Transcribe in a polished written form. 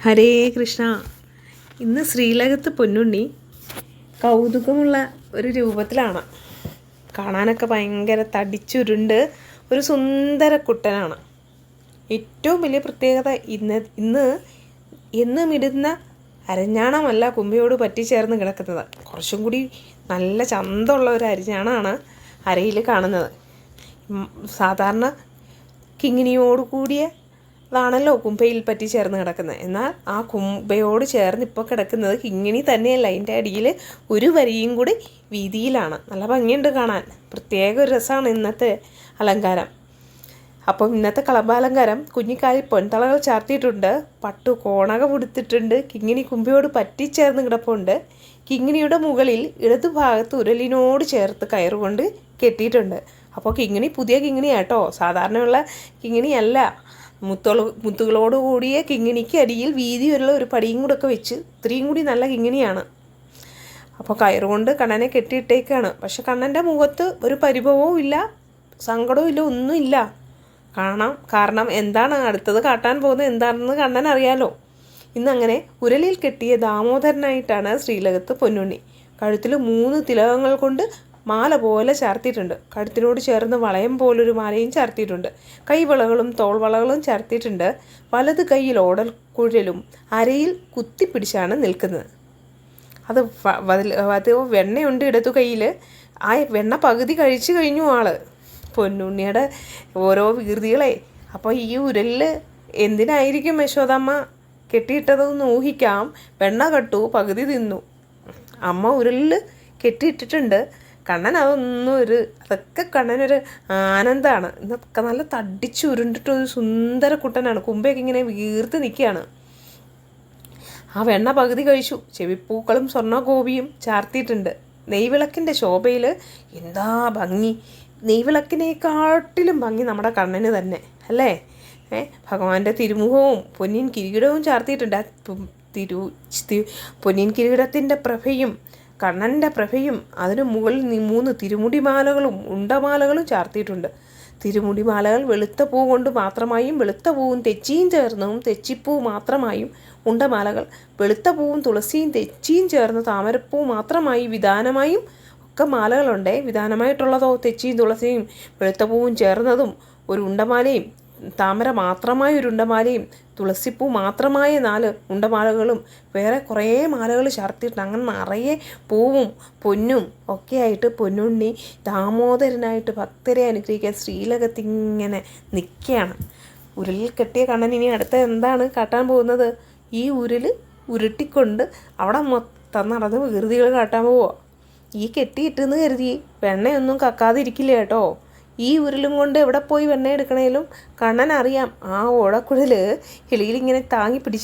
ഹരേ കൃഷ്ണ. ഇന്ന് ശ്രീലകത്ത് പൊന്നുണ്ണി കൗതുകമുള്ള ഒരു രൂപത്തിലാണ്. കാണാനൊക്കെ ഭയങ്കര തടിച്ചുരുണ്ട് ഒരു സുന്ദര കുട്ടനാണ്. ഏറ്റവും വലിയ പ്രത്യേകത എന്നും ഇടുന്ന അരഞ്ഞാണമല്ല കുമ്പയോട് പറ്റിച്ചേർന്ന് കിടക്കുന്നത്. കുറച്ചും കൂടി നല്ല ചന്തമുള്ള ഒരു അരഞ്ഞാണമാണ് അരയിൽ കാണുന്നത്. സാധാരണ കിങ്ങിണിയോട് കൂടിയ അതാണല്ലോ കുമ്പയിൽ പറ്റി ചേർന്ന് കിടക്കുന്നത്. എന്നാൽ ആ കുമ്പയോട് ചേർന്ന് ഇപ്പോൾ കിടക്കുന്നത് കിങ്ങിണി തന്നെയല്ല, അതിൻ്റെ അടിയിൽ ഒരു വരിയും കൂടി വീതിയിലാണ്. നല്ല ഭംഗിയുണ്ട് കാണാൻ. പ്രത്യേക ഒരു രസമാണ് ഇന്നത്തെ അലങ്കാരം. അപ്പം ഇന്നത്തെ കളഭാലങ്കാരം കുഞ്ഞിക്കാലിൽ പൊൻതളകൾ ചാർത്തിയിട്ടുണ്ട്, പട്ടു കോണകം ഉടുത്തിട്ടുണ്ട്, കിങ്ങിണി കുമ്പയോട് പറ്റിച്ചേർന്ന് കിടപ്പുണ്ട്. കിങ്ങിണിയുടെ മുകളിൽ ഇടതുഭാഗത്ത് ഉരലിനോട് ചേർത്ത് കയറുകൊണ്ട് കെട്ടിയിട്ടുണ്ട്. അപ്പോൾ കിങ്ങിണി പുതിയ കിങ്ങിണിയാട്ടോ, സാധാരണയുള്ള കിങ്ങിണിയല്ല. മുത്തുകളോട് കൂടിയ കിങ്ങിണിക്ക് അടിയിൽ വീതിയുള്ള ഒരു പടിയും കൂടെ ഒക്കെ വെച്ച് ഇത്രയും കൂടി നല്ല കിങ്ങിണിയാണ്. അപ്പോൾ കയറുകൊണ്ട് കണ്ണനെ കെട്ടിയിട്ടേക്കാണ്. പക്ഷെ കണ്ണൻ്റെ മുഖത്ത് ഒരു പരിഭവവും ഇല്ല, സങ്കടവും ഇല്ല, ഒന്നുമില്ല. കാരണം എന്താണ് അടുത്തത് കാട്ടാൻ പോകുന്നത് എന്താണെന്ന് കണ്ണൻ അറിയാലോ. ഇന്നങ്ങനെ ഉരലിൽ കെട്ടിയ ദാമോദരനായിട്ടാണ് ശ്രീലകത്ത് പൊന്നുണ്ണി. കഴുത്തിൽ 3 തിലകങ്ങൾ കൊണ്ട് മാല പോലെ ചാർത്തിയിട്ടുണ്ട്. കഴുത്തിനോട് ചേർന്ന് വളയം പോലൊരു മാലയും ചാർത്തിയിട്ടുണ്ട്. കൈവളകളും തോൾവളകളും ചാർത്തിയിട്ടുണ്ട്. വലത് കൈയിൽ ഓടൽ കുഴലും അരയിൽ കുത്തിപ്പിടിച്ചാണ് നിൽക്കുന്നത്. അത് വെണ്ണയുണ്ട് ഇടതു കയ്യിൽ. ആ വെണ്ണ പകുതി കഴിച്ചു കഴിഞ്ഞു ആള്. പൊന്നുണ്ണിയുടെ ഓരോ വികൃതികളെ. അപ്പോൾ ഈ ഉരലിൽ എന്തിനായിരിക്കും യശോദമ്മ കെട്ടിയിട്ടതെന്ന് ഊഹിക്കാം. വെണ്ണ കെട്ടു, പകുതി തിന്നു. അമ്മ ഉരലിൽ കെട്ടിയിട്ടിട്ടുണ്ട്. കണ്ണൻ അതൊക്കെ കണ്ണനൊരു ആനന്ദമാണ്. ഇതൊക്കെ നല്ല തടിച്ച് ഉരുണ്ടിട്ടൊരു സുന്ദര കുട്ടനാണ്. കുമ്പയൊക്കെ ഇങ്ങനെ വീർത്ത് നിൽക്കുകയാണ്. ആ വെണ്ണ പകുതി കഴിച്ചു. ചെവിപ്പൂക്കളും സ്വർണ്ണഗോപിയും ചാർത്തിയിട്ടുണ്ട്. നെയ്വിളക്കിൻ്റെ ശോഭയിൽ എന്താ ഭംഗി! നെയ്വിളക്കിനെക്കാട്ടിലും ഭംഗി നമ്മുടെ കണ്ണന് തന്നെ അല്ലേ. ഭഗവാന്റെ തിരുമുഖവും പൊന്നിൻ കിരീടവും ചാർത്തിയിട്ടുണ്ട്. പൊന്നിൻ കിരീടത്തിൻ്റെ പ്രഭയും കണ്ണൻ്റെ പ്രഭയും അതിന് മുകളിൽ 3 തിരുമുടിമാലകളും ഉണ്ടമാലകളും ചാർത്തിയിട്ടുണ്ട്. തിരുമുടിമാലകൾ വെളുത്ത പൂ കൊണ്ട് മാത്രമായും വെളുത്ത പൂവും തെച്ചിയും ചേർന്നും തെച്ചിപ്പൂ മാത്രമായും, ഉണ്ടമാലകൾ വെളുത്ത പൂവും തുളസിയും തെച്ചിയും ചേർന്ന് താമരപ്പൂ മാത്രമായി വിധാനമായും ഒക്കെ മാലകളുണ്ട്. വിധാനമായിട്ടുള്ളതോ തെച്ചിയും തുളസിയും വെളുത്ത പൂവും ചേർന്നതും ഒരു ഉണ്ടമാലയും, താമര മാത്രമായ ഒരു ഉണ്ടമാലയും, തുളസിപ്പൂ മാത്രമായ 4 ഉണ്ടമാലകളും, വേറെ കുറേ മാലകൾ ചാർത്തിയിട്ട് അങ്ങനെ നിറയെ പൂവും പൊന്നും ഒക്കെ ആയിട്ട് പൊന്നുണ്ണി ദാമോദരനായിട്ട് ഭക്തരെ അനുഗ്രഹിക്കാൻ ശ്രീലകത്തിങ്ങനെ നിൽക്കുകയാണ്. ഉരുളിൽ കെട്ടിയ കണ്ണൻ ഇനി അടുത്ത എന്താണ് കാട്ടാൻ പോകുന്നത്? ഈ ഉരുൾ ഉരുട്ടിക്കൊണ്ട് അവിടെ മൊത്തം നടന്ന് വികൃതികൾ കാട്ടാൻ പോവുക. ഈ കെട്ടിയിട്ടെന്ന് കരുതി വെണ്ണയൊന്നും കക്കാതിരിക്കില്ല കേട്ടോ. ഈ ഉരുളും കൊണ്ട് എവിടെ പോയി വെണ്ണ എടുക്കണേലും കണ്ണൻ അറിയാം. ആ ഓടക്കുഴൽ കിളിയിലിങ്ങനെ താങ്ങി പിടിച്ച്